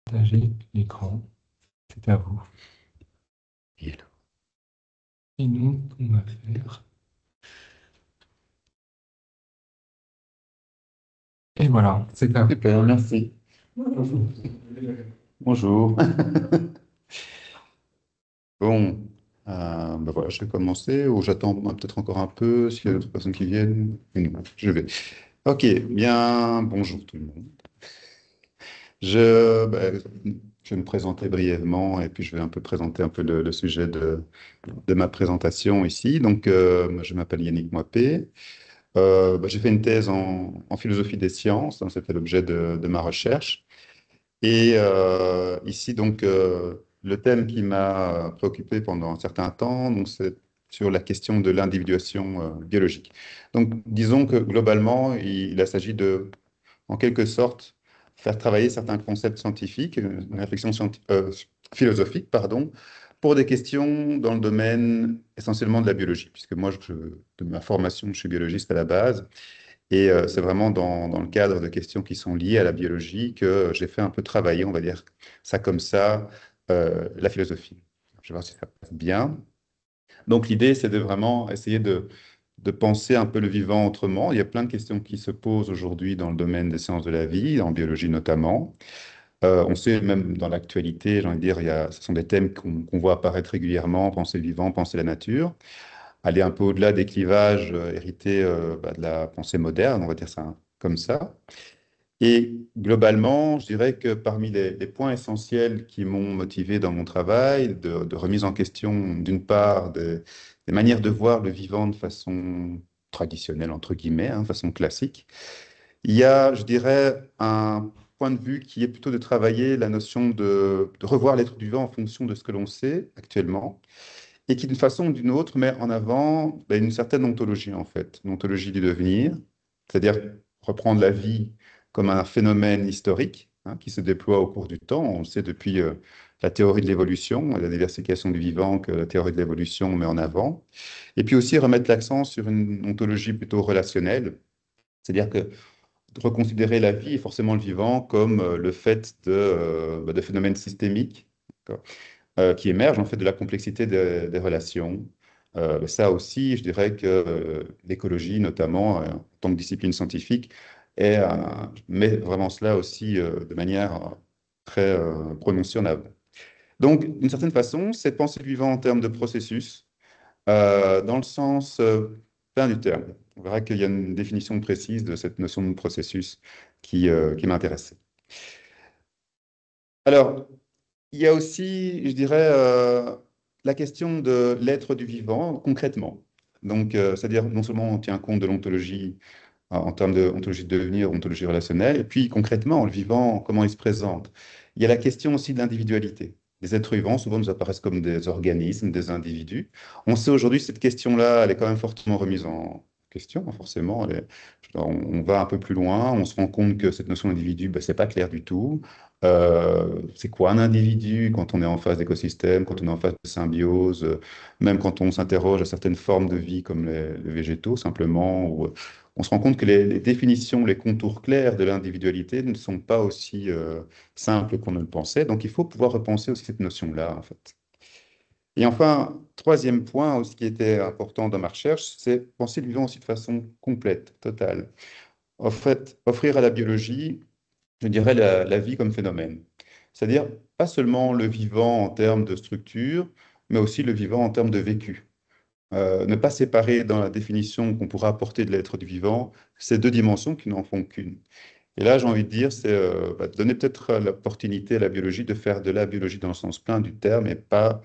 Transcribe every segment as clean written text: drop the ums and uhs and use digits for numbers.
Partager l'écran, c'est à vous. Et alors Et nous, on va faire. Et voilà, c'est à vous. Super, merci. Bonjour. Bon, ben voilà, je vais commencer, ou j'attends peut-être encore un peu, s'il y a d'autres personnes qui viennent. Et non, je vais. Ok, bien, bonjour tout le monde. Ben, je vais me présenter brièvement et puis je vais un peu présenter un peu le sujet de ma présentation ici. Donc, je m'appelle Yannick Moipé. Ben, j'ai fait une thèse en philosophie des sciences, hein, c'était l'objet de ma recherche. Et ici, donc, le thème qui m'a préoccupé pendant un certain temps, donc, c'est sur la question de l'individuation biologique. Donc, disons que globalement, il s'agit de, en quelque sorte, faire travailler certains concepts scientifiques, une réflexion philosophique, pardon, pour des questions dans le domaine essentiellement de la biologie, puisque moi, de ma formation, je suis biologiste à la base. Et c'est vraiment dans le cadre de questions qui sont liées à la biologie que j'ai fait un peu travailler, on va dire ça comme ça, la philosophie. Je vais voir si ça passe bien. Donc l'idée, c'est de vraiment essayer de penser un peu le vivant autrement. Il y a plein de questions qui se posent aujourd'hui dans le domaine des sciences de la vie, en biologie notamment. On sait même dans l'actualité, j'ai envie de dire, ce sont des thèmes qu'on voit apparaître régulièrement, penser le vivant, penser la nature, aller un peu au-delà des clivages hérités de la pensée moderne, on va dire ça comme ça. Et globalement, je dirais que parmi les points essentiels qui m'ont motivé dans mon travail, de remise en question, d'une part, des manières de voir le vivant de façon traditionnelle, entre guillemets, hein, de façon classique, il y a, je dirais, un point de vue qui est plutôt de travailler la notion de revoir l'être vivant en fonction de ce que l'on sait actuellement et qui, d'une façon ou d'une autre, met en avant une certaine ontologie, en fait, une ontologie du devenir, c'est-à-dire reprendre la vie comme un phénomène historique hein, qui se déploie au cours du temps. On le sait depuis la théorie de l'évolution et la diversification du vivant que la théorie de l'évolution met en avant. Et puis aussi remettre l'accent sur une ontologie plutôt relationnelle, c'est-à-dire que reconsidérer la vie et forcément le vivant comme le fait de phénomènes systémiques qui émergent en fait de la complexité des relations. Ça aussi, je dirais que l'écologie, notamment en tant que discipline scientifique, met vraiment cela aussi de manière très prononcée en avant. Donc, d'une certaine façon, cette pensée du vivant en termes de processus, dans le sens plein du terme. On verra qu'il y a une définition précise de cette notion de processus qui m'intéresse. Alors, il y a aussi, je dirais, la question de l'être du vivant concrètement. Donc, c'est-à-dire non seulement on tient compte de l'ontologie en termes d'ontologie de devenir, ontologie relationnelle, et puis concrètement, le vivant, comment il se présente. Il y a la question aussi de l'individualité. Les êtres vivants, souvent, nous apparaissent comme des organismes, des individus. On sait aujourd'hui, cette question-là, elle est quand même fortement remise en question, hein, forcément. On va un peu plus loin, on se rend compte que cette notion d'individu, ben, c'est pas clair du tout. C'est quoi un individu quand on est en phase d'écosystème, quand on est en phase de symbiose, même quand on s'interroge à certaines formes de vie comme les végétaux, simplement, ou on se rend compte que les définitions, les contours clairs de l'individualité ne sont pas aussi simples qu'on ne le pensait. Donc, il faut pouvoir repenser aussi cette notion-là, en fait. Et enfin, troisième point aussi qui était important dans ma recherche, c'est penser le vivant aussi de façon complète, totale. En fait, offrir à la biologie, je dirais, la vie comme phénomène. C'est-à-dire, pas seulement le vivant en termes de structure, mais aussi le vivant en termes de vécu. Ne pas séparer dans la définition qu'on pourra apporter de l'être du vivant ces deux dimensions qui n'en font qu'une. Et là, j'ai envie de dire, c'est donner peut-être l'opportunité à la biologie de faire de la biologie dans le sens plein du terme et pas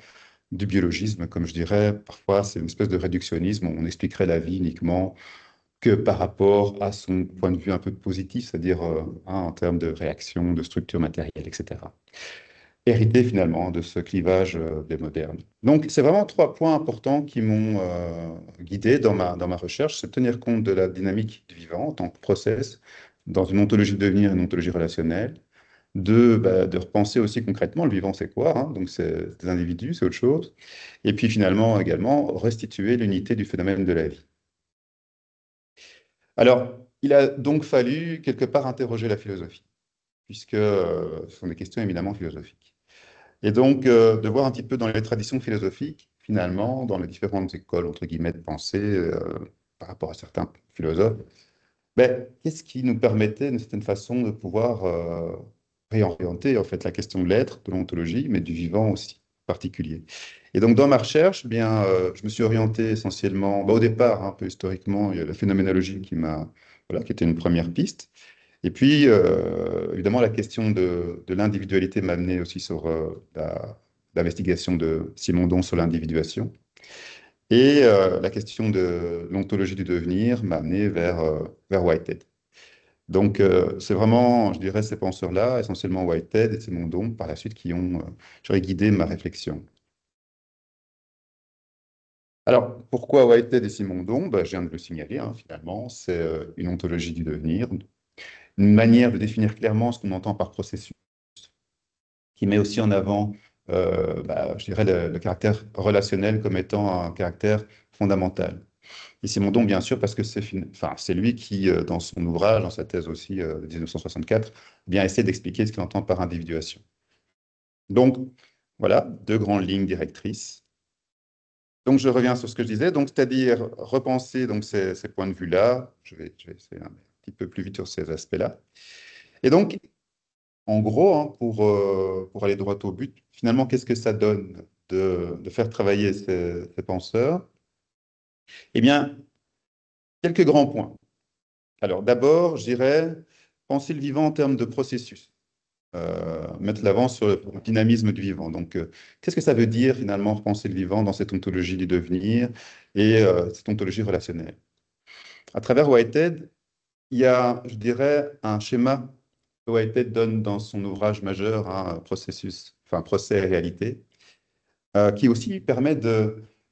du biologisme, comme je dirais. Parfois, c'est une espèce de réductionnisme. On expliquerait la vie uniquement que par rapport à son point de vue un peu positif, c'est-à-dire hein, en termes de réaction, de structure matérielle, etc. Hérité finalement de ce clivage des modernes. Donc, c'est vraiment trois points importants qui m'ont guidé dans ma recherche, c'est tenir compte de la dynamique du vivant en tant que process, dans une ontologie de devenir, une ontologie relationnelle. Deux, de repenser aussi concrètement le vivant, c'est quoi, hein, donc c'est des individus, c'est autre chose. Et puis finalement également restituer l'unité du phénomène de la vie. Alors, il a donc fallu quelque part interroger la philosophie. puisque ce sont des questions éminemment philosophiques. Et donc, de voir un petit peu dans les traditions philosophiques, finalement, dans les différentes écoles, entre guillemets, de pensée, par rapport à certains philosophes, ben, qu'est-ce qui nous permettait, d'une certaine façon, de pouvoir réorienter, en fait, la question de l'être, de l'ontologie, mais du vivant aussi, en particulier. Et donc, dans ma recherche, eh bien, je me suis orienté essentiellement, ben, au départ, un peu historiquement, il y a la phénoménologie voilà, qui était une première piste. Et puis, évidemment, la question de l'individualité m'a amené aussi sur l'investigation de Simondon sur l'individuation. Et la question de l'ontologie du devenir m'a amené vers Whitehead. Donc, c'est vraiment, je dirais, ces penseurs-là, essentiellement Whitehead et Simondon, par la suite, qui ont, je dirais, guidé ma réflexion. Alors, pourquoi Whitehead et Simondon? Ben, je viens de le signaler, hein, finalement, c'est une ontologie du devenir, une manière de définir clairement ce qu'on entend par processus, qui met aussi en avant, je dirais, le caractère relationnel comme étant un caractère fondamental. Et Simondon, bien sûr, parce que c'est lui qui, dans son ouvrage, dans sa thèse aussi, de 1964, bien essaie d'expliquer ce qu'il entend par individuation. Donc, voilà, deux grandes lignes directrices. Donc, je reviens sur ce que je disais, donc, c'est-à-dire repenser donc, ces points de vue-là. Je vais essayer un petit peu plus vite sur ces aspects-là. Et donc, en gros, hein, pour aller droit au but, finalement, qu'est-ce que ça donne de faire travailler ces penseurs? Eh bien, quelques grands points. Alors, d'abord, je dirais penser le vivant en termes de processus, mettre l'avant sur le dynamisme du vivant. Donc, qu'est-ce que ça veut dire finalement penser le vivant dans cette ontologie du devenir et cette ontologie relationnelle? À travers Whitehead, il y a, je dirais, un schéma que Whitehead donne dans son ouvrage majeur, hein, Procès et réalité, qui aussi permet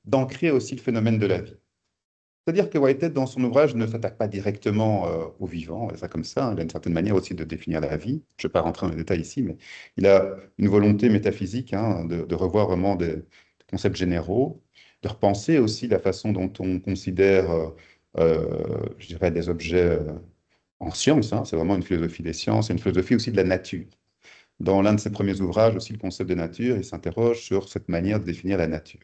d'ancrer aussi le phénomène de la vie. C'est-à-dire que Whitehead, dans son ouvrage, ne s'attaque pas directement au vivant, ça comme ça, hein. Il a une certaine manière aussi de définir la vie. Je ne vais pas rentrer dans les détails ici, mais il a une volonté métaphysique, hein, de revoir vraiment des concepts généraux, de repenser aussi la façon dont on considère, je dirais, des objets en sciences, hein. C'est vraiment une philosophie des sciences et une philosophie aussi de la nature. Dans l'un de ses premiers ouvrages, aussi le concept de nature, il s'interroge sur cette manière de définir la nature.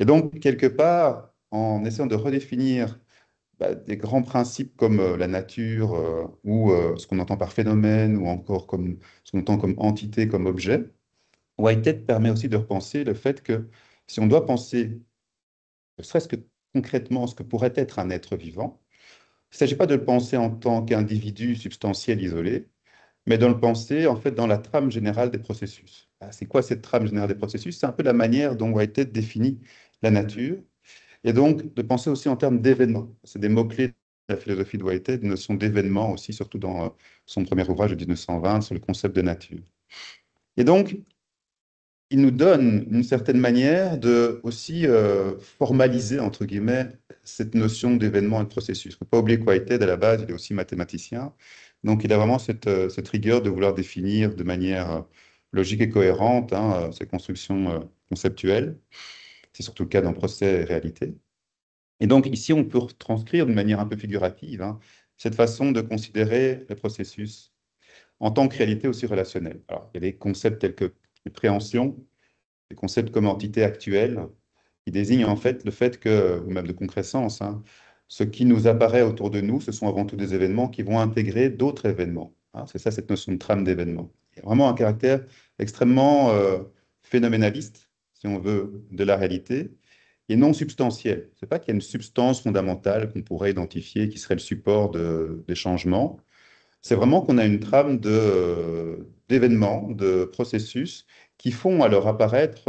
Et donc, quelque part, en essayant de redéfinir des grands principes comme la nature ou ce qu'on entend par phénomène ou encore comme ce qu'on entend comme entité, comme objet, Whitehead permet aussi de repenser le fait que si on doit penser, ne serait-ce que concrètement, ce que pourrait être un être vivant, il ne s'agit pas de le penser en tant qu'individu substantiel isolé, mais de le penser en fait dans la trame générale des processus. Ah, c'est quoi cette trame générale des processus? C'est un peu la manière dont Whitehead définit la nature, et donc de penser aussi en termes d'événements. C'est des mots-clés de la philosophie de Whitehead, une notion d'événement aussi, surtout dans son premier ouvrage de 1920 sur le concept de nature. Et donc, il nous donne une certaine manière de aussi formaliser, entre guillemets, cette notion d'événement et de processus. Il ne faut pas oublier que Whitehead, à la base, il est aussi mathématicien. Donc, il a vraiment cette rigueur de vouloir définir de manière logique et cohérente, hein, ces constructions conceptuelles. C'est surtout le cas dans Procès et réalité. Et donc, ici, on peut retranscrire de manière un peu figurative, hein, cette façon de considérer les processus en tant que réalité aussi relationnelle. Alors, il y a des concepts tels que les préhensions, des concepts comme entité actuelle, qui désignent en fait le fait que, ou même de concrescence, hein, ce qui nous apparaît autour de nous, ce sont avant tout des événements qui vont intégrer d'autres événements, hein. C'est ça cette notion de trame d'événements. Il y a vraiment un caractère extrêmement phénoménaliste, si on veut, de la réalité, et non substantiel. Ce n'est pas qu'il y a une substance fondamentale qu'on pourrait identifier qui serait le support des changements. C'est vraiment qu'on a une trame d'événements, de processus qui font alors apparaître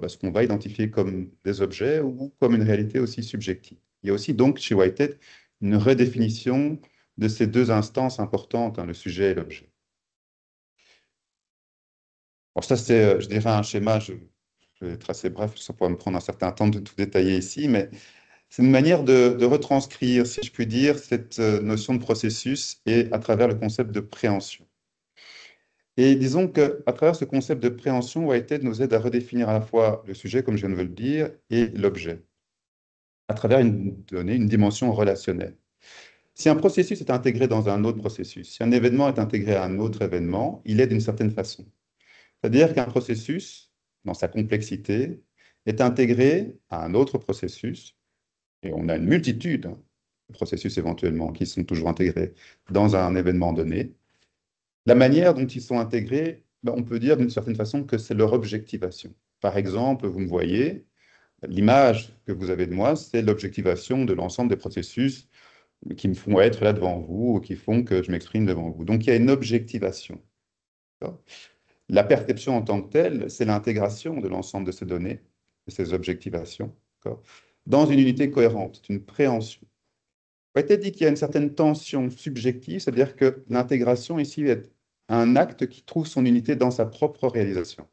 ce qu'on va identifier comme des objets ou comme une réalité aussi subjective. Il y a aussi donc chez Whitehead une redéfinition de ces deux instances importantes, hein, le sujet et l'objet. Alors ça, c'est, je dirais, un schéma, je vais être assez bref, ça pourrait me prendre un certain temps de tout détailler ici, mais c'est une manière de retranscrire, si je puis dire, cette notion de processus et à travers le concept de préhension. Et disons qu'à travers ce concept de préhension, Whitehead nous aide à redéfinir à la fois le sujet, comme je viens de le dire, et l'objet, à travers une dimension relationnelle. Si un processus est intégré dans un autre processus, si un événement est intégré à un autre événement, il est d'une certaine façon. C'est-à-dire qu'un processus, dans sa complexité, est intégré à un autre processus, et on a une multitude de processus éventuellement qui sont toujours intégrés dans un événement donné. La manière dont ils sont intégrés, ben, on peut dire d'une certaine façon que c'est leur objectivation. Par exemple, vous me voyez, l'image que vous avez de moi, c'est l'objectivation de l'ensemble des processus qui me font être là devant vous ou qui font que je m'exprime devant vous. Donc il y a une objectivation. La perception en tant que telle, c'est l'intégration de l'ensemble de ces données, de ces objectivations, dans une unité cohérente, c'est une préhension. Whitehead dit qu'il y a une certaine tension subjective, c'est-à-dire que l'intégration ici est un acte qui trouve son unité dans sa propre réalisation,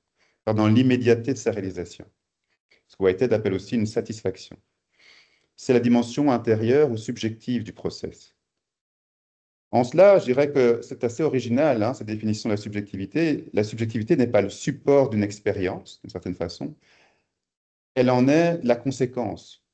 dans l'immédiateté de sa réalisation. Ce que Whitehead appelle aussi une satisfaction. C'est la dimension intérieure ou subjective du process. En cela, je dirais que c'est assez original, hein, cette définition de la subjectivité. La subjectivité n'est pas le support d'une expérience, d'une certaine façon. Elle en est la conséquence.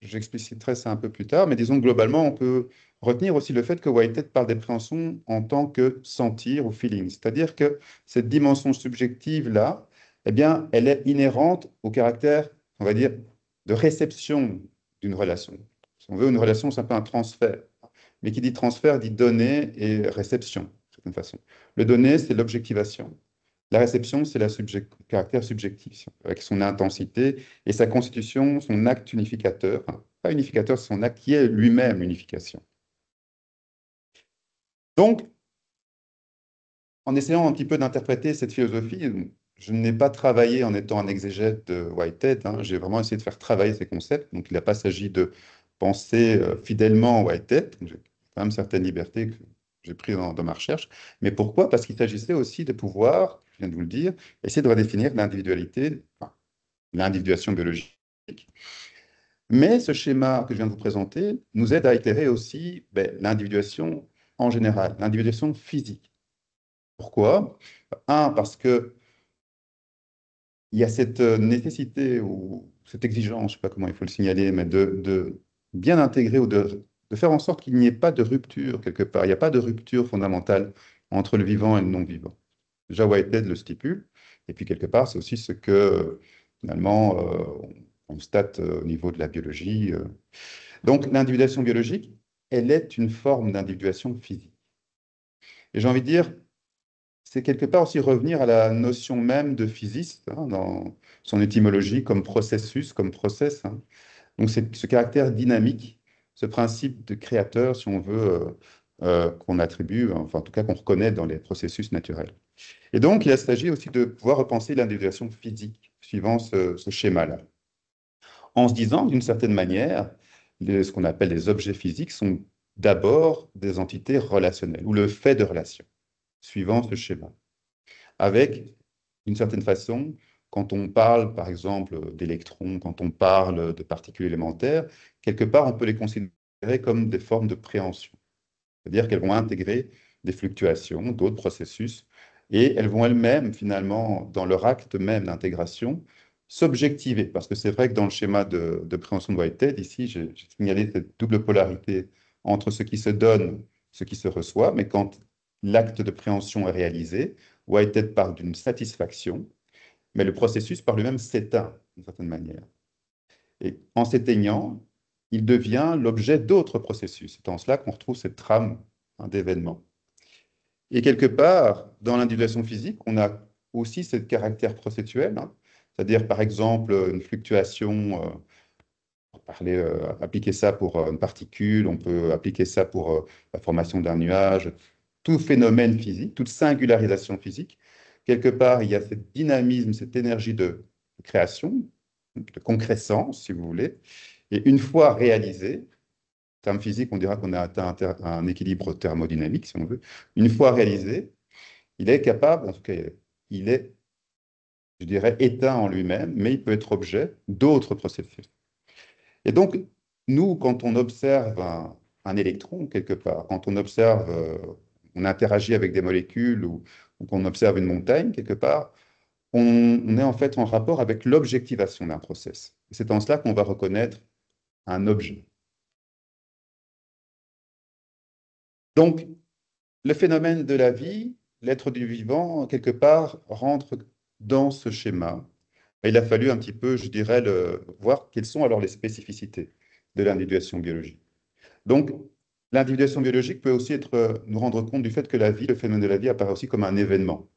J'expliciterai ça un peu plus tard, mais disons que globalement, on peut retenir aussi le fait que Whitehead parle d'épréhension en tant que sentir ou feeling. C'est-à-dire que cette dimension subjective-là, eh bien, elle est inhérente au caractère, on va dire, de réception d'une relation. Si on veut, une relation, c'est un peu un transfert. Mais qui dit transfert dit donner et réception, de certaine façon. Le donner, c'est l'objectivation. La réception, c'est le caractère subjectif, avec son intensité et sa constitution, son acte unificateur. Enfin, pas unificateur, c'est son acte qui est lui-même unification. Donc, en essayant un petit peu d'interpréter cette philosophie, je n'ai pas travaillé en étant un exégète de Whitehead, hein, j'ai vraiment essayé de faire travailler ces concepts. Donc, il n'a pas s'agi de penser fidèlement Whitehead. J'ai quand même certaines libertés que j'ai prises dans ma recherche. Mais pourquoi? Parce qu'il s'agissait aussi de pouvoir, je viens de vous le dire, essayer de redéfinir l'individualité, enfin, l'individuation biologique. Mais ce schéma que je viens de vous présenter nous aide à éclairer aussi ben, l'individuation en général, l'individuation physique. Pourquoi? Un, parce que il y a cette nécessité ou cette exigence, je ne sais pas comment il faut le signaler, mais de bien intégrer ou de faire en sorte qu'il n'y ait pas de rupture quelque part. Il n'y a pas de rupture fondamentale entre le vivant et le non-vivant. Déjà, Whitehead le stipule. Et puis, quelque part, c'est aussi ce que, finalement, on constate au niveau de la biologie. Donc, l'individuation biologique, elle est une forme d'individuation physique. Et j'ai envie de dire, c'est quelque part aussi revenir à la notion même de physiste, hein, dans son étymologie, comme processus, comme process. Hein. Donc, c'est ce caractère dynamique, ce principe de créateur, si on veut, qu'on attribue, enfin, en tout cas, qu'on reconnaît dans les processus naturels. Et donc, il s'agit aussi de pouvoir repenser l'individuation physique, suivant ce schéma-là. En se disant, d'une certaine manière, ce qu'on appelle les objets physiques sont d'abord des entités relationnelles, ou le fait de relation, suivant ce schéma avec, d'une certaine façon, quand on parle, par exemple, d'électrons, quand on parle de particules élémentaires, quelque part, on peut les considérer comme des formes de préhension. C'est-à-dire qu'elles vont intégrer des fluctuations, d'autres processus, et elles vont elles-mêmes, finalement, dans leur acte même d'intégration, s'objectiver. Parce que c'est vrai que dans le schéma de préhension de Whitehead, ici, j'ai signalé cette double polarité entre ce qui se donne, ce qui se reçoit, mais quand l'acte de préhension est réalisé, Whitehead parle d'une satisfaction, mais le processus par lui-même s'éteint d'une certaine manière. Et en s'éteignant, il devient l'objet d'autres processus. C'est en cela qu'on retrouve cette trame, hein, d'événements. Et quelque part, dans l'individuation physique, on a aussi ce caractère processuel, hein, c'est-à-dire par exemple une fluctuation, appliquer ça pour une particule, on peut appliquer ça pour la formation d'un nuage, tout phénomène physique, toute singularisation physique. Quelque part, il y a ce dynamisme, cette énergie de création, de concrescence, si vous voulez. Et une fois réalisé, en termes physiques, on dira qu'on a atteint un équilibre thermodynamique, si on veut. Une fois réalisé, il est capable, en tout cas, il est, je dirais, éteint en lui-même, mais il peut être objet d'autres processus. Et donc, nous, quand on observe un électron, quelque part, quand on observe, on interagit avec des molécules ou qu'on observe une montagne, quelque part, on est en fait en rapport avec l'objectivation d'un process. C'est en cela qu'on va reconnaître un objet. Donc, le phénomène de la vie, l'être du vivant, quelque part, rentre dans ce schéma. Et il a fallu un petit peu, je dirais, voir quelles sont alors les spécificités de l'individuation biologique. Donc, l'individuation biologique peut aussi nous rendre compte du fait que la vie, le phénomène de la vie apparaît aussi comme un événement,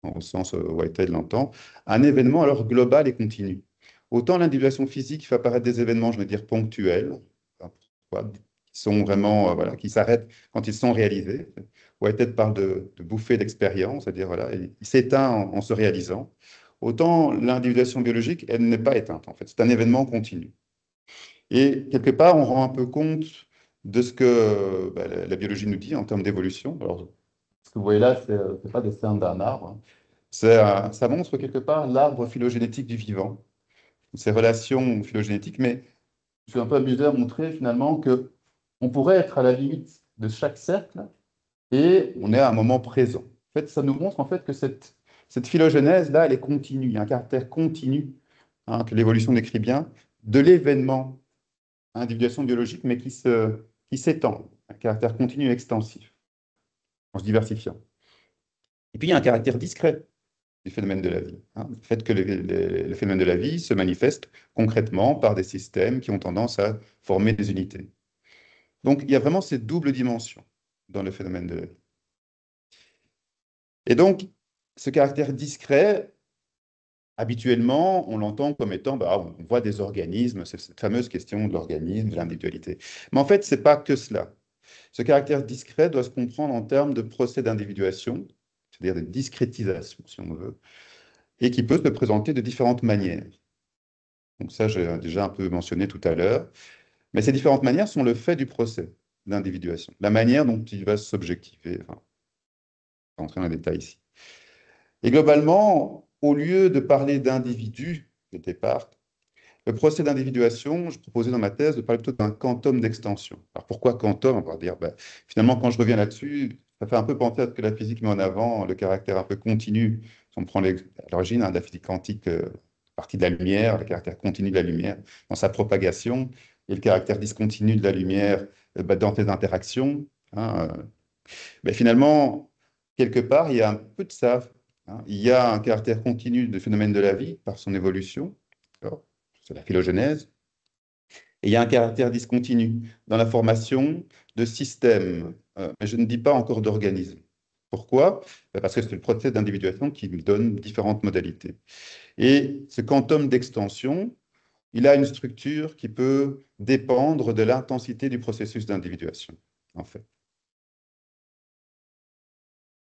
au sens où Whitehead l'entend, un événement alors global et continu. Autant l'individuation physique fait apparaître des événements, je veux dire, ponctuels, hein, voilà, qui sont vraiment, voilà, qui s'arrêtent quand ils sont réalisés. Whitehead parle de bouffées d'expérience, c'est-à-dire, voilà, il s'éteint en se réalisant. Autant l'individuation biologique, elle n'est pas éteinte, en fait. C'est un événement continu. Et quelque part, on rend un peu compte de ce que la biologie nous dit en termes d'évolution. Alors, ce que vous voyez là, ce n'est pas des cernes d'un arbre, hein. Ça montre quelque part l'arbre phylogénétique du vivant, ses relations phylogénétiques, mais je suis un peu amusé à montrer finalement que on pourrait être à la limite de chaque cercle et on est à un moment présent. En fait, ça nous montre en fait que cette phylogénèse-là, elle est continue, il y a un caractère continu, hein, que l'évolution décrit bien, de l'événement individuation biologique, mais qui s'étend, un caractère continu et extensif, en se diversifiant. Et puis, il y a un caractère discret du phénomène de la vie, hein, le fait que le phénomène de la vie se manifeste concrètement par des systèmes qui ont tendance à former des unités. Donc, il y a vraiment cette double dimension dans le phénomène de la vie. Et donc, ce caractère discret, habituellement, on l'entend comme étant, bah, on voit des organismes, c'est cette fameuse question de l'organisme, de l'individualité. Mais en fait, ce n'est pas que cela. Ce caractère discret doit se comprendre en termes de procès d'individuation, c'est-à-dire de discrétisation, si on veut, et qui peut se présenter de différentes manières. Donc ça, j'ai déjà un peu mentionné tout à l'heure. Mais ces différentes manières sont le fait du procès d'individuation, la manière dont il va s'objectiver. Enfin, je vais rentrer dans les détails ici. Et globalement, au lieu de parler d'individu, au départ, le procès d'individuation, je proposais dans ma thèse de parler plutôt d'un quantum d'extension. Alors pourquoi quantum? On va dire, ben, finalement, quand je reviens là-dessus, ça fait un peu penser à ce que la physique met en avant, le caractère un peu continu. Si on prend à l'origine, hein, de la physique quantique, partie de la lumière, le caractère continu de la lumière dans sa propagation, et le caractère discontinu de la lumière ben, dans ses interactions, hein, ben, finalement, quelque part, il y a un peu de ça, hein. Il y a un caractère continu du phénomène de la vie par son évolution, d'accord. C'est la phylogénèse, et il y a un caractère discontinu dans la formation de systèmes, mais je ne dis pas encore d'organismes. Pourquoi? Ben, parce que c'est le processus d'individuation qui nous donne différentes modalités. Et ce quantum d'extension, il a une structure qui peut dépendre de l'intensité du processus d'individuation, en fait.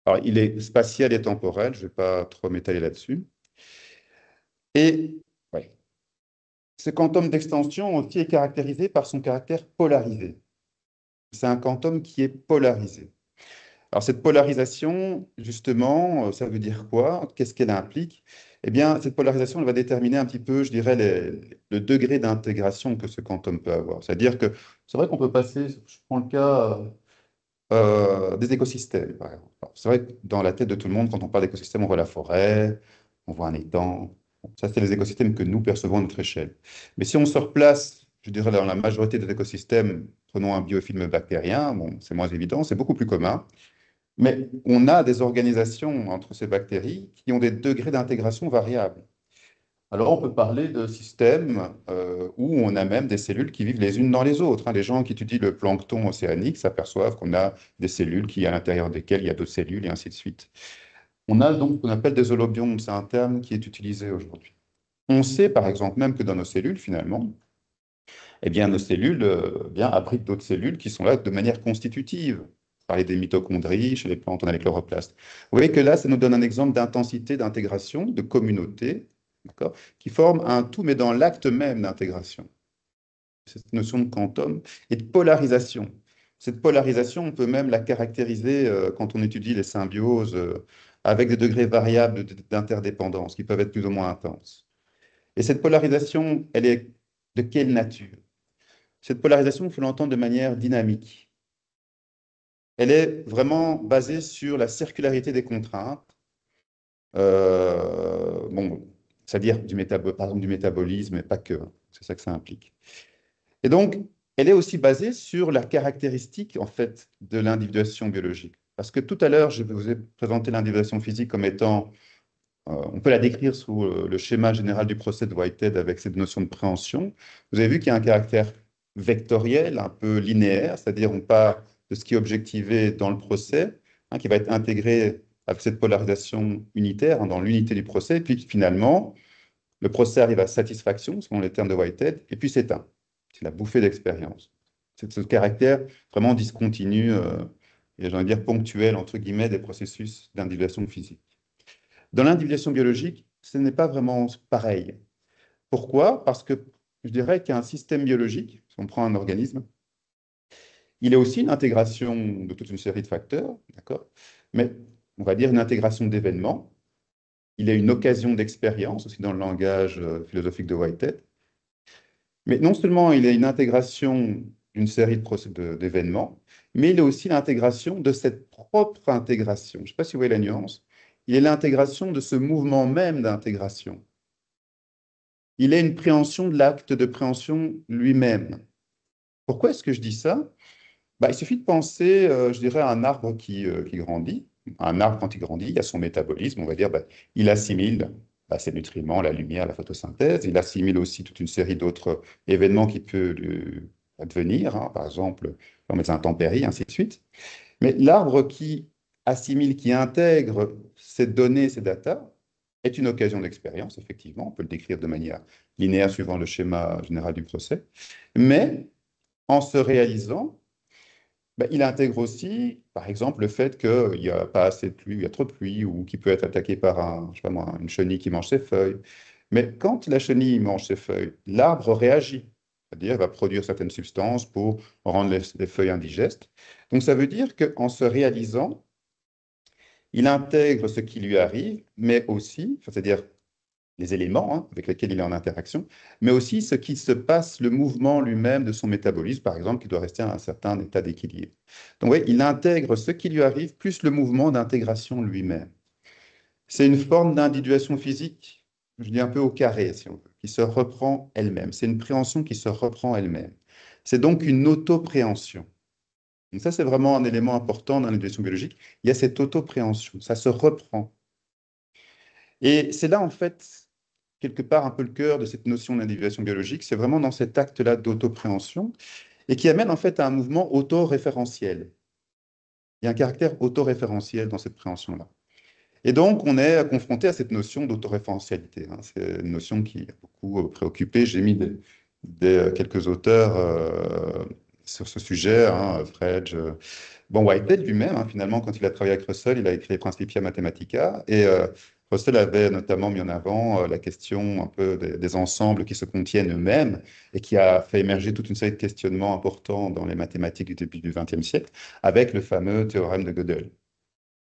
Alors, il est spatial et temporel, je ne vais pas trop m'étaler là-dessus. Et ouais, ce quantum d'extension aussi est caractérisé par son caractère polarisé. C'est un quantum qui est polarisé. Alors, cette polarisation, justement, ça veut dire quoi? Qu'est-ce qu'elle implique? Eh bien, cette polarisation, elle va déterminer un petit peu, je dirais, le degré d'intégration que ce quantum peut avoir. C'est-à-dire que c'est vrai qu'on peut passer, je prends le cas des écosystèmes, par exemple. Alors, c'est vrai que dans la tête de tout le monde, quand on parle d'écosystème, on voit la forêt, on voit un étang. Bon, ça, c'est les écosystèmes que nous percevons à notre échelle. Mais si on se replace, je dirais, dans la majorité des écosystèmes, prenons un biofilm bactérien, bon, c'est moins évident, c'est beaucoup plus commun. Mais on a des organisations entre ces bactéries qui ont des degrés d'intégration variables. Alors, on peut parler de systèmes où on a même des cellules qui vivent les unes dans les autres, hein. Les gens qui étudient le plancton océanique s'aperçoivent qu'on a des cellules à l'intérieur desquelles il y a d'autres cellules et ainsi de suite. On a donc ce qu'on appelle des holobiontes, c'est un terme qui est utilisé aujourd'hui. On sait par exemple même que dans nos cellules, finalement, eh bien, nos cellules bien, abritent d'autres cellules qui sont là de manière constitutive. Parler des mitochondries, chez les plantes, on a les chloroplasts. Vous voyez que là, ça nous donne un exemple d'intensité d'intégration, de communauté, d'accord, qui forme un tout, mais dans l'acte même d'intégration. Cette notion de quantum et de polarisation. Cette polarisation, on peut même la caractériser quand on étudie les symbioses avec des degrés variables d'interdépendance qui peuvent être plus ou moins intenses. Et cette polarisation, elle est de quelle nature? Cette polarisation, il faut l'entendre de manière dynamique. Elle est vraiment basée sur la circularité des contraintes, bon, c'est-à-dire par exemple du métabolisme, mais pas que, c'est ça que ça implique. Et donc, elle est aussi basée sur la caractéristique, en fait, de l'individuation biologique. Parce que tout à l'heure, je vous ai présenté l'individuation physique comme étant, on peut la décrire sous le schéma général du procès de Whitehead avec cette notion de préhension. Vous avez vu qu'il y a un caractère vectoriel, un peu linéaire, c'est-à-dire on part de ce qui est objectivé dans le procès, hein, qui va être intégré avec cette polarisation unitaire, hein, dans l'unité du procès, et puis finalement, le procès arrive à satisfaction, selon les termes de Whitehead, et puis s'éteint. C'est la bouffée d'expérience. C'est ce caractère vraiment discontinu et j'ai envie de dire ponctuel, entre guillemets, des processus d'individuation physique. Dans l'individuation biologique, ce n'est pas vraiment pareil. Pourquoi? Parce que je dirais qu'un système biologique, si on prend un organisme, il est aussi une intégration de toute une série de facteurs, d'accord? Mais on va dire une intégration d'événements. Il est une occasion d'expérience, aussi dans le langage philosophique de Whitehead. Mais non seulement il est une intégration d'une série d'événements, mais il est aussi l'intégration de cette propre intégration. Je ne sais pas si vous voyez la nuance. Il est l'intégration de ce mouvement même d'intégration. Il est une préhension de l'acte de préhension lui-même. Pourquoi est-ce que je dis ça? Bah, il suffit de penser, je dirais, à un arbre qui grandit. Un arbre, quand il grandit, il y a son métabolisme. On va dire, bah, il assimile ses nutriments, la lumière, la photosynthèse. Il assimile aussi toute une série d'autres événements qui peuvent lui advenir, hein. Par exemple, les intempéries, ainsi de suite. Mais l'arbre qui assimile, qui intègre ces données, ces datas, est une occasion d'expérience, effectivement. On peut le décrire de manière linéaire suivant le schéma général du procès. Mais en se réalisant, ben, il intègre aussi, par exemple, le fait qu'il n'y a pas assez de pluie, il y a trop de pluie, ou qu'il peut être attaqué par je sais pas moi, une chenille qui mange ses feuilles. Mais quand la chenille mange ses feuilles, l'arbre réagit. C'est-à-dire, il va produire certaines substances pour rendre les feuilles indigestes. Donc, ça veut dire qu'en se réalisant, il intègre ce qui lui arrive, mais aussi, enfin, c'est-à-dire les éléments, hein, avec lesquels il est en interaction, mais aussi ce qui se passe, le mouvement lui-même de son métabolisme, par exemple, qui doit rester à un certain état d'équilibre. Donc, oui, il intègre ce qui lui arrive, plus le mouvement d'intégration lui-même. C'est une forme d'individuation physique, je dis un peu au carré, si on veut, qui se reprend elle-même. C'est une préhension qui se reprend elle-même. C'est donc une auto-préhension. Donc ça, c'est vraiment un élément important dans l'individuation biologique. Il y a cette auto-préhension, ça se reprend. Et c'est là, en fait, quelque part, un peu le cœur de cette notion d'individuation biologique, c'est vraiment dans cet acte-là d'auto-préhension, et qui amène, en fait, à un mouvement auto-référentiel. Il y a un caractère auto-référentiel dans cette préhension-là. Et donc, on est confronté à cette notion d'autoréférentialité, hein. C'est une notion qui a beaucoup préoccupé. J'ai mis quelques auteurs sur ce sujet, hein, Frege. Bon, Whitehead lui-même, hein, finalement, quand il a travaillé avec Russell, il a écrit Principia Mathematica. Et Russell avait notamment mis en avant la question un peu des ensembles qui se contiennent eux-mêmes et qui a fait émerger toute une série de questionnements importants dans les mathématiques du début du XXe siècle, avec le fameux théorème de Gödel.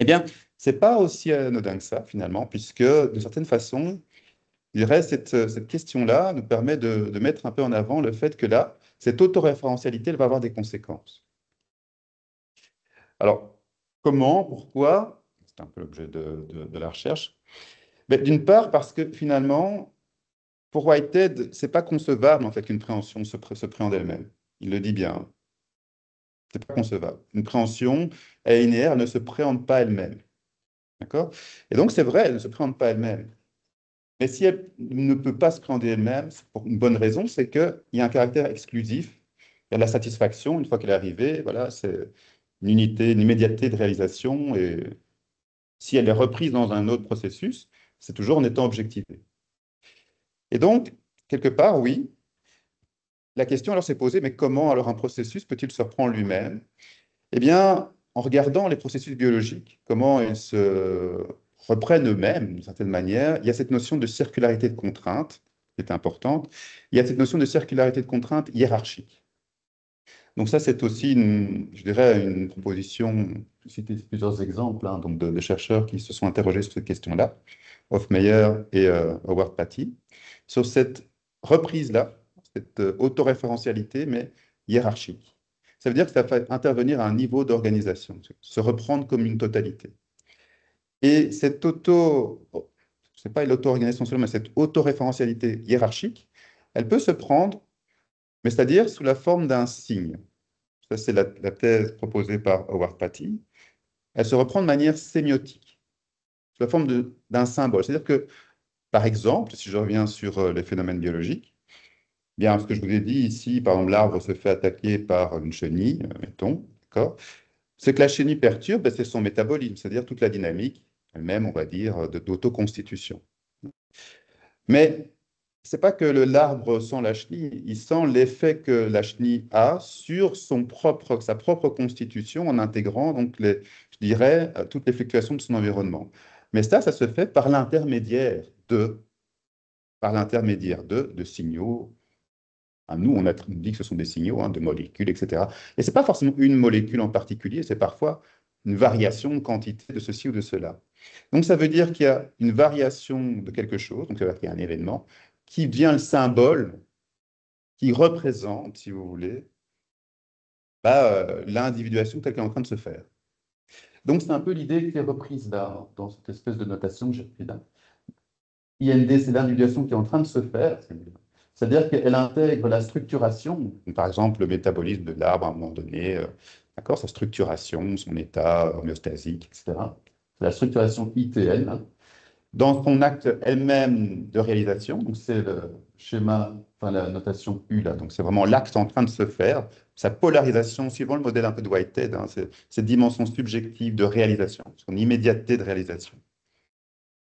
Eh bien, c'est pas aussi anodin que ça, finalement, puisque, de certaine façon, je dirais, cette question-là nous permet de mettre un peu en avant le fait que là, cette autoréférentialité, elle va avoir des conséquences. Alors, comment, pourquoi? C'est un peu l'objet de la recherche. Mais d'une part, parce que finalement, pour Whitehead, c'est pas concevable, en fait, qu'une préhension se préhende elle-même. Il le dit bien, hein. C'est pas concevable. Une préhension, elle est linéaire, elle ne se préhende pas elle-même. D'accord? Et donc, c'est vrai, elle ne se préhende pas elle-même. Mais si elle ne peut pas se préhender elle-même, c'est pour une bonne raison, c'est qu'il y a un caractère exclusif. Il y a la satisfaction, une fois qu'elle est arrivée, voilà, c'est une unité, une immédiateté de réalisation. Et si elle est reprise dans un autre processus, c'est toujours en étant objectivée. Et donc, quelque part, oui, la question alors s'est posée, mais comment alors un processus peut-il se reprendre lui-même? Eh bien, en regardant les processus biologiques, comment ils se reprennent eux-mêmes d'une certaine manière, il y a cette notion de circularité de contrainte qui est importante. Il y a cette notion de circularité de contrainte hiérarchique. Donc ça, c'est aussi, je dirais, une proposition, je vais citer plusieurs exemples, hein, donc de chercheurs qui se sont interrogés sur cette question-là, Hofmeyer et Howard Patty, sur cette reprise-là, cette autoréférentialité, mais hiérarchique. Ça veut dire que ça fait intervenir à un niveau d'organisation, se reprendre comme une totalité. Et cette c'est pas l'auto-organisation seulement, mais cette autoréférentialité hiérarchique, elle peut se prendre, mais c'est-à-dire sous la forme d'un signe. Ça, c'est la thèse proposée par Howard Patty. Elle se reprend de manière sémiotique, sous la forme d'un symbole. C'est-à-dire que, par exemple, si je reviens sur les phénomènes biologiques, bien, ce que je vous ai dit ici, par exemple, l'arbre se fait attaquer par une chenille, mettons, d'accord? Ce que la chenille perturbe, ben, c'est son métabolisme, c'est-à-dire toute la dynamique elle-même, on va dire, d'autoconstitution. Mais c'est pas que l'arbre sent la chenille, il sent l'effet que la chenille a sur sa propre constitution en intégrant donc je dirais, toutes les fluctuations de son environnement. Mais ça se fait par l'intermédiaire de signaux. Nous, on dit que ce sont des signaux, de molécules, etc. Et ce n'est pas forcément une molécule en particulier, c'est parfois une variation de quantité de ceci ou de cela. Donc ça veut dire qu'il y a une variation de quelque chose, donc ça veut dire qu'il y a un événement, qui devient le symbole, qui représente, si vous voulez, l'individuation telle qu'elle est en train de se faire. Donc c'est un peu l'idée qui est reprise là, dans cette espèce de notation que j'ai prise là. IND, c'est l'individuation qui est en train de se faire. C'est-à-dire qu'elle intègre la structuration, par exemple le métabolisme de l'arbre à un moment donné, d'accord, sa structuration, son état homéostasique, etc. C'est la structuration ITN, hein. Dans son acte elle-même de réalisation, donc c'est le schéma, enfin la notation U là, donc c'est vraiment l'acte en train de se faire, sa polarisation, suivant le modèle un peu de Whitehead, hein, c'est cette dimension subjective de réalisation, son immédiateté de réalisation.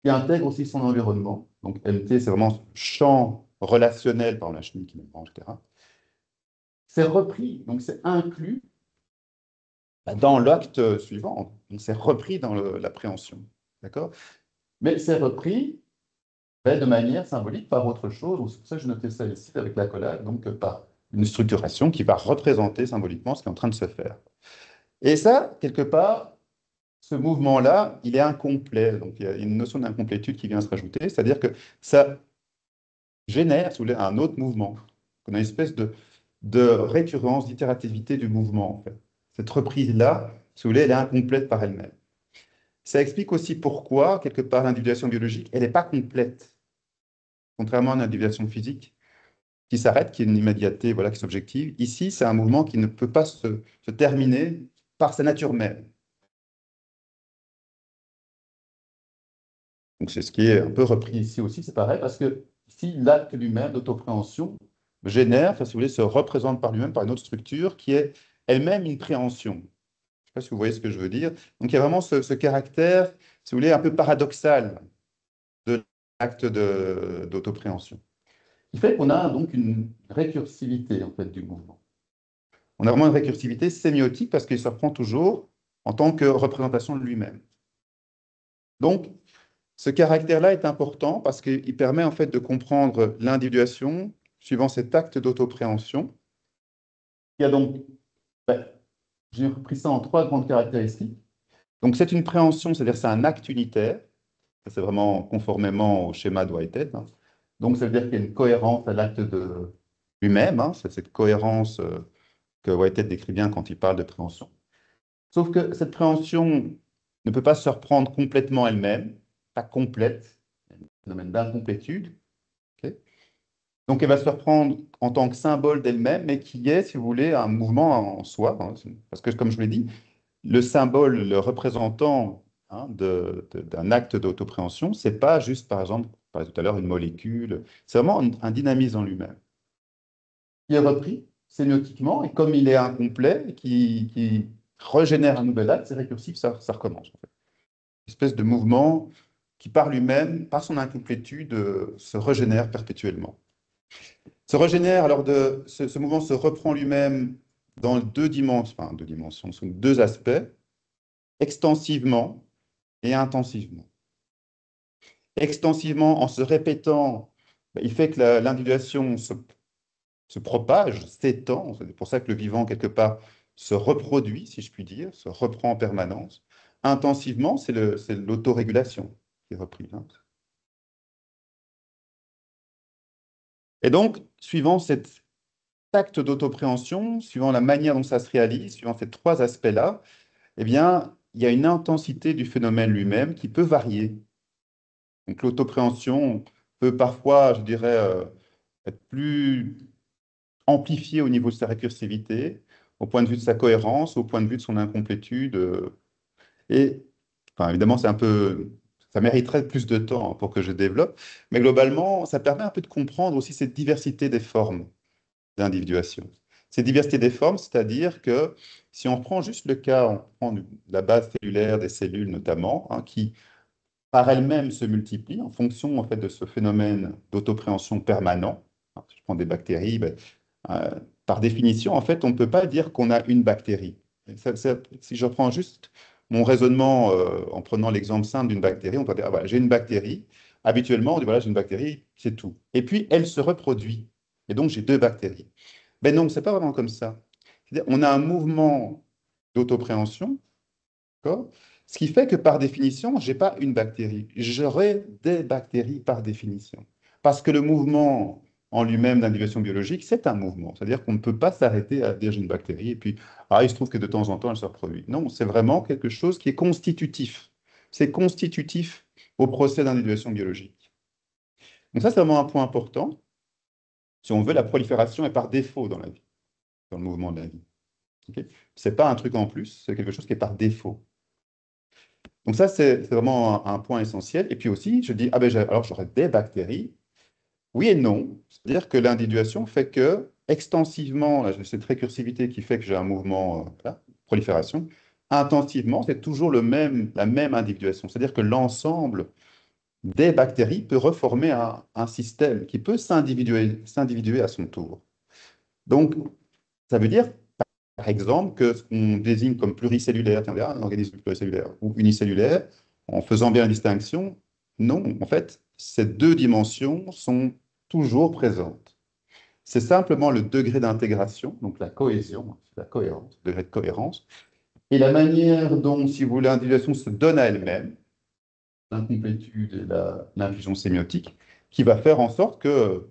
Il intègre aussi son environnement. Donc MT, c'est vraiment champ relationnel par la chenille qui me mange, etc. C'est repris, donc c'est inclus dans l'acte suivant. Donc c'est repris dans l'appréhension. D'accord? Mais c'est repris de manière symbolique par autre chose. C'est pour ça que je notais ça ici avec l'accolade, donc par une structuration qui va représenter symboliquement ce qui est en train de se faire. Et ça, quelque part, ce mouvement-là, il est incomplet. Donc il y a une notion d'incomplétude qui vient se rajouter, c'est-à-dire que ça génère, si vous voulez, un autre mouvement. On a une espèce de récurrence, d'itérativité du mouvement, en fait. Cette reprise-là, si vous voulez, elle est incomplète par elle-même. Ça explique aussi pourquoi, quelque part, l'individuation biologique, elle n'est pas complète, contrairement à l'individuation physique, qui s'arrête, qui est une immédiateté, voilà, qui est objective. Ici, c'est un mouvement qui ne peut pas se terminer par sa nature même. Donc, c'est ce qui est un peu repris ici aussi, c'est pareil, parce que ici, l'acte lui-même d'autopréhension génère, enfin, si vous voulez, se représente par lui-même par une autre structure qui est elle-même une préhension. Je ne sais pas si vous voyez ce que je veux dire. Donc, il y a vraiment ce caractère, si vous voulez, un peu paradoxal de l'acte d'autopréhension, qui fait qu'on a donc une récursivité, en fait, du mouvement. On a vraiment une récursivité sémiotique parce qu'il se reprend toujours en tant que représentation de lui-même. Donc, ce caractère-là est important parce qu'il permet en fait de comprendre l'individuation suivant cet acte d'autopréhension. Il y a donc, ben, j'ai repris ça en trois grandes caractéristiques. Donc c'est une préhension, c'est-à-dire c'est un acte unitaire. Ça, c'est vraiment conformément au schéma de Whitehead, hein. Donc ça veut dire qu'il y a une cohérence à l'acte de lui-même, hein. C'est cette cohérence que Whitehead décrit bien quand il parle de préhension. Sauf que cette préhension ne peut pas se reprendre complètement elle-même, pas complète, un phénomène d'incomplétude. Ok. Donc elle va se reprendre en tant que symbole d'elle-même, mais qui est, si vous voulez, un mouvement en soi, hein. Parce que, comme je vous l'ai dit, le symbole, le représentant, hein, d'un acte d'autopréhension, c'est pas juste, par exemple, je parlais tout à l'heure, une molécule, c'est vraiment un dynamisme en lui-même. Il est repris sémiotiquement, et comme il est incomplet, qui régénère un nouvel acte, c'est récursif, ça recommence, en fait. Une espèce de mouvement qui, par lui-même, par son incomplétude, se régénère perpétuellement. Se régénère, alors ce mouvement se reprend lui-même dans deux dimensions, sous deux aspects, extensivement et intensivement. Extensivement, en se répétant, il fait que l'individuation se propage, s'étend. C'est pour ça que le vivant, quelque part, se reproduit, si je puis dire, se reprend en permanence. Intensivement, c'est l'autorégulation qui est reprise, hein. Et donc, suivant cet acte d'autopréhension, suivant la manière dont ça se réalise, suivant ces trois aspects-là, eh bien, il y a une intensité du phénomène lui-même qui peut varier. Donc, l'autopréhension peut parfois, je dirais, être plus amplifié au niveau de sa récursivité, au point de vue de sa cohérence, au point de vue de son incomplétude. Et enfin, évidemment, ça mériterait plus de temps pour que je développe, mais globalement, ça permet un peu de comprendre aussi cette diversité des formes d'individuation. Cette diversité des formes, c'est-à-dire que si on prend juste le cas, on prend la base cellulaire des cellules notamment, hein, qui par elles-mêmes se multiplient en fonction en fait, de ce phénomène d'autopréhension permanent. Alors, si je prends des bactéries, ben, euh, par définition, en fait, on ne peut pas dire qu'on a une bactérie. Si je reprends juste mon raisonnement en prenant l'exemple simple d'une bactérie, on peut dire, ah, voilà, j'ai une bactérie. Habituellement, on dit, voilà, j'ai une bactérie, c'est tout. Et puis, elle se reproduit. Et donc, j'ai deux bactéries. Ben non, c'est pas vraiment comme ça. C'est-à-dire, on a un mouvement d'autopréhension, d'accord. Ce qui fait que par définition, je n'ai pas une bactérie. J'aurai des bactéries par définition. Parce que le mouvement en lui-même d'individuation biologique, c'est un mouvement. C'est-à-dire qu'on ne peut pas s'arrêter à dire j'ai une bactérie et puis il se trouve que de temps en temps, elle se reproduit. Non, c'est vraiment quelque chose qui est constitutif. C'est constitutif au procès d'individuation biologique. Donc ça, c'est vraiment un point important. Si on veut, la prolifération est par défaut dans la vie, dans le mouvement de la vie. Ok. Ce n'est pas un truc en plus, c'est quelque chose qui est par défaut. Donc ça, c'est vraiment un point essentiel. Et puis aussi, je dis, ah ben, alors j'aurais des bactéries. Oui et non. C'est-à-dire que l'individuation fait que, extensivement, là, j'ai cette récursivité qui fait que j'ai un mouvement, voilà, prolifération. Intensivement, c'est toujours la même individuation. C'est-à-dire que l'ensemble des bactéries peut reformer un système qui peut s'individuer à son tour. Donc, ça veut dire, par exemple, que ce qu'on désigne comme pluricellulaire, tiens, un organisme pluricellulaire ou unicellulaire, en faisant bien la distinction, non, en fait, ces deux dimensions sont toujours présentes. C'est simplement le degré d'intégration, donc la cohésion, la cohérence, le degré de cohérence, et la manière dont, si vous voulez, l'individuation se donne à elle-même, l'incomplétude et l'infusion sémiotique, qui va faire en sorte que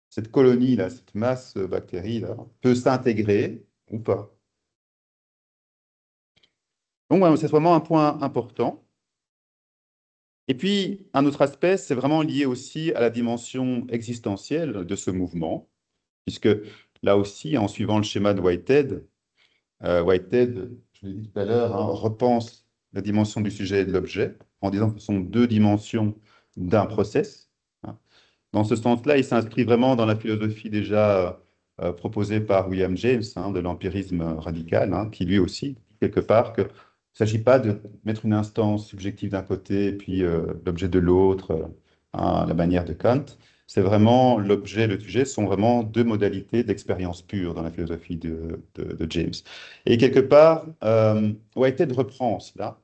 cette colonie-là, cette masse bactérie-là, peut s'intégrer ou pas. Donc, voilà, c'est vraiment un point important. Et puis, un autre aspect, c'est vraiment lié aussi à la dimension existentielle de ce mouvement, puisque là aussi, en suivant le schéma de Whitehead, Whitehead, je l'ai dit tout à l'heure, hein, repense la dimension du sujet et de l'objet en disant que ce sont deux dimensions d'un process, hein. Dans ce sens-là, il s'inscrit vraiment dans la philosophie déjà proposée par William James, hein, de l'empirisme radical, hein, qui lui aussi, dit quelque part, qu'il ne s'agit pas de mettre une instance subjective d'un côté et puis l'objet de l'autre, à la manière de Kant. C'est vraiment l'objet et le sujet sont vraiment deux modalités d'expérience pure dans la philosophie de James. Et quelque part, Whitehead reprend cela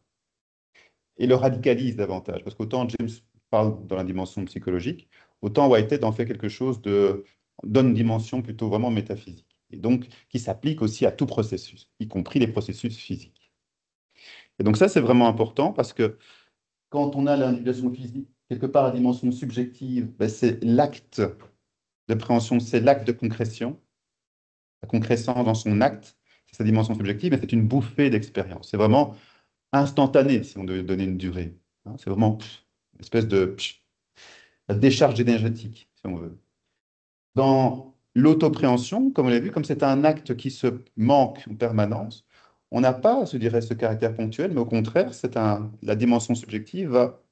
et le radicalise davantage, parce qu'autant James parle dans la dimension psychologique, autant Whitehead en fait quelque chose donne une dimension plutôt vraiment métaphysique, et donc qui s'applique aussi à tout processus, y compris les processus physiques. Et donc ça, c'est vraiment important, parce que quand on a l'individuation physique, quelque part la dimension subjective, ben, c'est l'acte de préhension, c'est l'acte de concrétion, la concrétion dans son acte, c'est sa dimension subjective, mais c'est une bouffée d'expérience. C'est vraiment instantané, si on devait donner une durée, hein. C'est vraiment une espèce de la décharge énergétique, si on veut. Dans l'autopréhension, comme on l'a vu, comme c'est un acte qui se manque en permanence, on n'a pas, je dirais, ce caractère ponctuel, mais au contraire, la dimension subjective va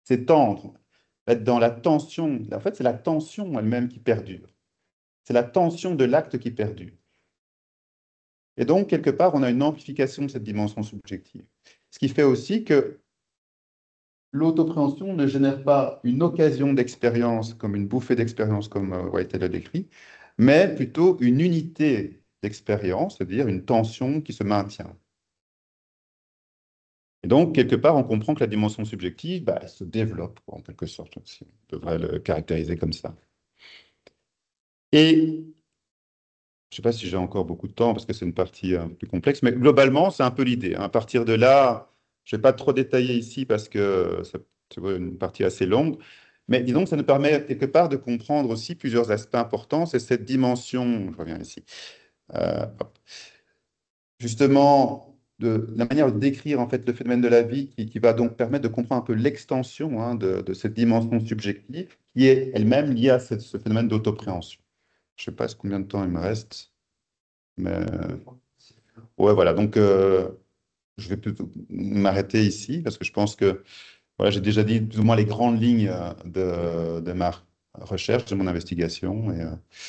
s'étendre, être dans la tension. En fait, c'est la tension elle-même qui perdure. C'est la tension de l'acte qui perdure. Et donc, quelque part, on a une amplification de cette dimension subjective. Ce qui fait aussi que l'autopréhension ne génère pas une occasion d'expérience comme une bouffée d'expérience comme Whitehead l'a décrit, mais plutôt une unité d'expérience, c'est-à-dire une tension qui se maintient. Et donc, quelque part, on comprend que la dimension subjective, bah, elle se développe, en quelque sorte, si on devrait le caractériser comme ça. Et je ne sais pas si j'ai encore beaucoup de temps, parce que c'est une partie un peu plus complexe, mais globalement, c'est un peu l'idée, hein. À partir de là, je ne vais pas trop détailler ici, parce que c'est une partie assez longue, mais disons que ça nous permet quelque part de comprendre aussi plusieurs aspects importants. C'est cette dimension, je reviens ici, hop, justement, de la manière de décrire en fait le phénomène de la vie qui va donc permettre de comprendre un peu l'extension, hein, de cette dimension subjective qui est elle-même liée à ce phénomène d'autopréhension. Je sais pas combien de temps il me reste, mais ouais, voilà. Donc, je vais plutôt m'arrêter ici parce que je pense que voilà, j'ai déjà dit plus ou moins les grandes lignes de ma recherche, de mon investigation. Et,